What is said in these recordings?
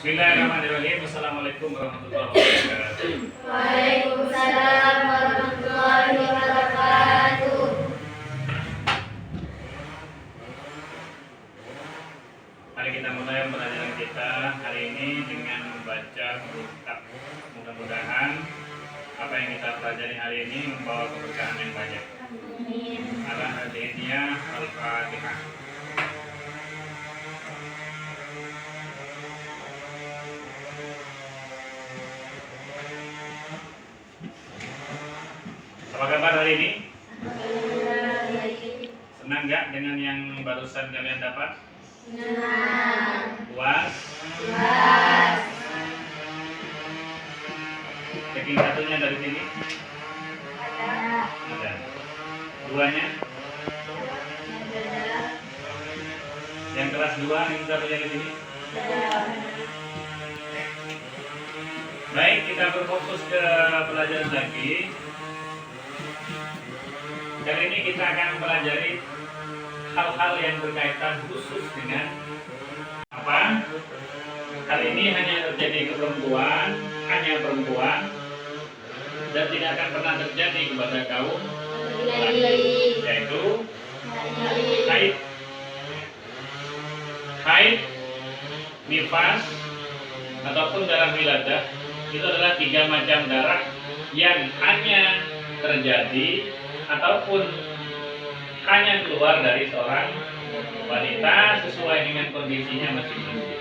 Bismillahirrahmanirrahim. Assalamualaikum warahmatullahi wabarakatuh. Waalaikumsalam warahmatullahi wabarakatuh. Mari kita mulai pelajaran kita hari ini dengan membaca huruf Kaf. Mudah-mudahan apa yang kita pelajari hari ini membawa keberkahan yang banyak. Al-Hadidiyah Al-Fatihah. Apa kabar hari ini? Senang nggak dengan yang barusan kalian dapat? Puas? Checking satunya dari sini? Ada. Duanya? Yang kelas 2 yang satunya di sini? Baik, kita berfokus ke pelajaran lagi. Kali ini kita akan mempelajari hal-hal yang berkaitan khusus dengan apa? Kali ini hanya terjadi ke perempuan, hanya perempuan, dan tidak akan pernah terjadi kepada kaum laki-laki, yaitu haid, nifas, ataupun darah wiladah. Itu adalah 3 macam darah yang hanya terjadi ataupun hanya keluar dari seorang wanita sesuai dengan kondisinya masing-masing.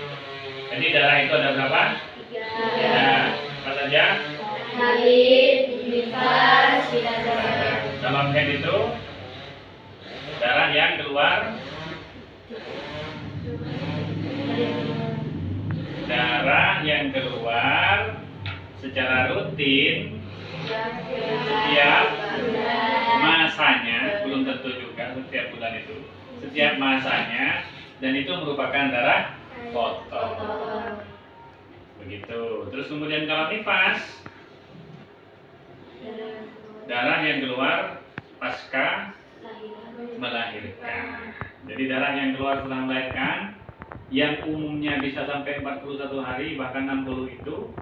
Jadi darah itu ada berapa? 3. Apa saja? Haid, nifas, wiladah. Dalam haid itu darah yang keluar, secara rutin setiap masanya, belum tentu juga setiap bulan itu, setiap masanya, dan itu merupakan darah kotor. Begitu. Terus kemudian kalau nifas, darah yang keluar pasca melahirkan. Jadi darah yang keluar setelah melahirkan yang umumnya bisa sampai 41 hari, bahkan 60 itu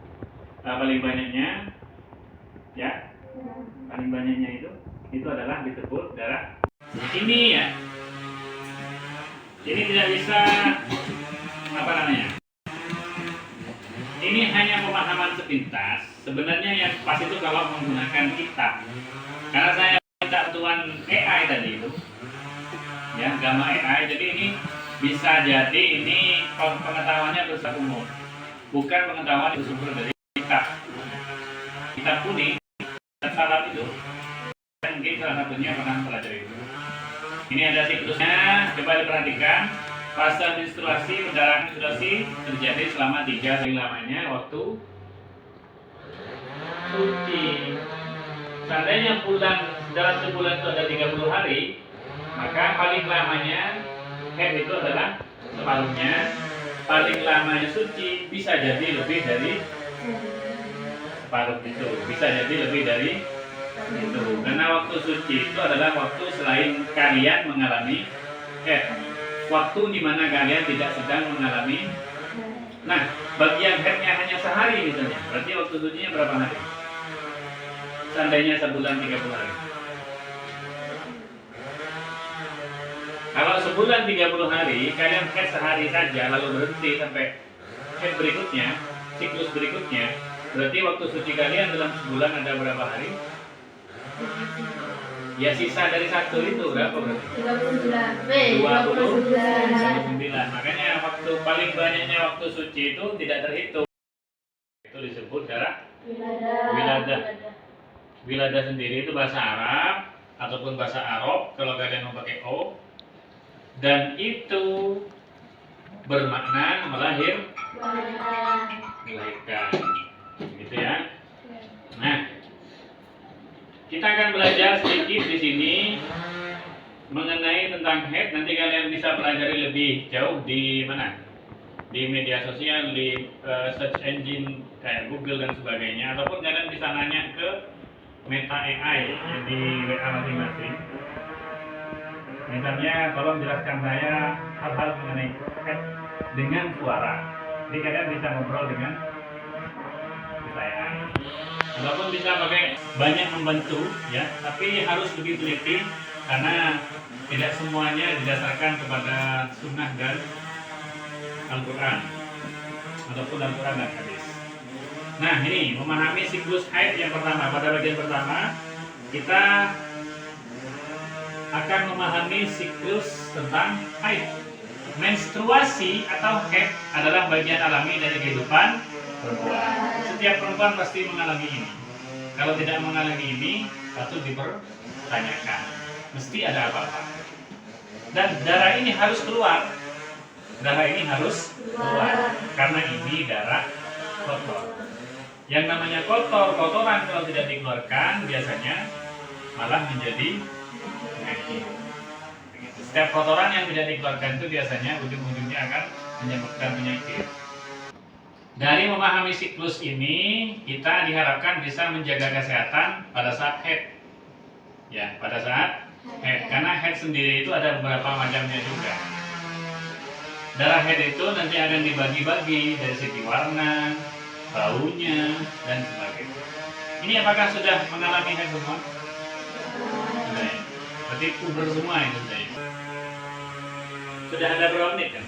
paling banyaknya, ya, paling banyaknya itu adalah disebut darah ini, ya. Ini tidak bisa apa namanya? Ini hanya pemahaman sepintas. Sebenarnya yang pas itu kalau menggunakan kitab. Karena saya minta tuan AI tadi itu, ya, gamma AI. Jadi ini bisa jadi ini pengetahuannya bersifat umum, bukan pengetahuan yang bersumber dari kitab kuning dan salah itu. Mungkin salah satunya pernah pelajari itu. Ini ada siklusnya, coba diperhatikan. Fase menstruasi, perdarahan menstruasi terjadi selama 3 hari lamanya waktu suci. Seandainya dalam sebulan itu ada 30 hari, maka paling lamanya haid itu adalah separuhnya. Paling lamanya suci bisa jadi lebih dari separuh itu, bisa jadi lebih dari itu. Karena waktu suci itu adalah waktu selain kalian mengalami haid, waktu di mana kalian tidak sedang mengalami. Nah, bagi yang haidnya hanya sehari misalnya, berarti waktu sucinya berapa hari? Seandainya sebulan 30 hari. Kalau sebulan 30 hari, kalian haid sehari saja lalu berhenti sampai haid berikutnya, siklus berikutnya, berarti waktu suci kalian dalam sebulan ada berapa hari? Ya, sisa dari 1 itu berapa berarti? 29. Makanya waktu paling banyaknya waktu suci itu tidak terhitung. Itu disebut darah wiladah. Wiladah sendiri itu bahasa Arab ataupun bahasa Arab kalau kalian mau pakai O, dan itu bermakna melahirkan. Gitu ya. Nah, kita akan belajar sedikit di sini mengenai tentang haid. Nanti kalian bisa pelajari lebih jauh di mana? Di media sosial, di search engine kayak Google dan sebagainya, ataupun kalian bisa nanya ke Meta AI di WA masing-masing. Misalnya, tolong jelaskan saya hal-hal mengenai haid dengan suara. Jadi kalian bisa ngobrol dengan saya. Walaupun bisa pakai banyak membantu ya, tapi harus lebih teliti karena tidak semuanya didasarkan kepada sunnah dan Al-Quran ataupun Al-Quran dan hadis. Nah ini memahami siklus haid yang pertama. Pada bagian pertama kita akan memahami siklus tentang haid. Menstruasi atau haid adalah bagian alami dari kehidupan perempuan. Setiap perempuan pasti mengalami ini. Kalau tidak mengalami ini, patut dipertanyakan. Mesti ada apa-apa. Dan darah ini harus keluar. Darah ini harus keluar karena ini darah kotor. Yang namanya kotoran kalau tidak dikeluarkan biasanya malah menjadi penyakit. Setiap kotoran yang tidak dikeluarkan itu biasanya ujung-ujungnya akan menyebabkan penyakit. Dari memahami siklus ini, kita diharapkan bisa menjaga kesehatan pada saat haid. Ya, pada saat haid. Karena haid sendiri itu ada beberapa macamnya juga. Darah haid itu nanti akan dibagi-bagi dari segi warna, baunya, dan sebagainya. Ini apakah sudah mengalami haid semua? Sudah ya? Berarti puber semua itu sudah ya? Sudah ada berapa menit kan?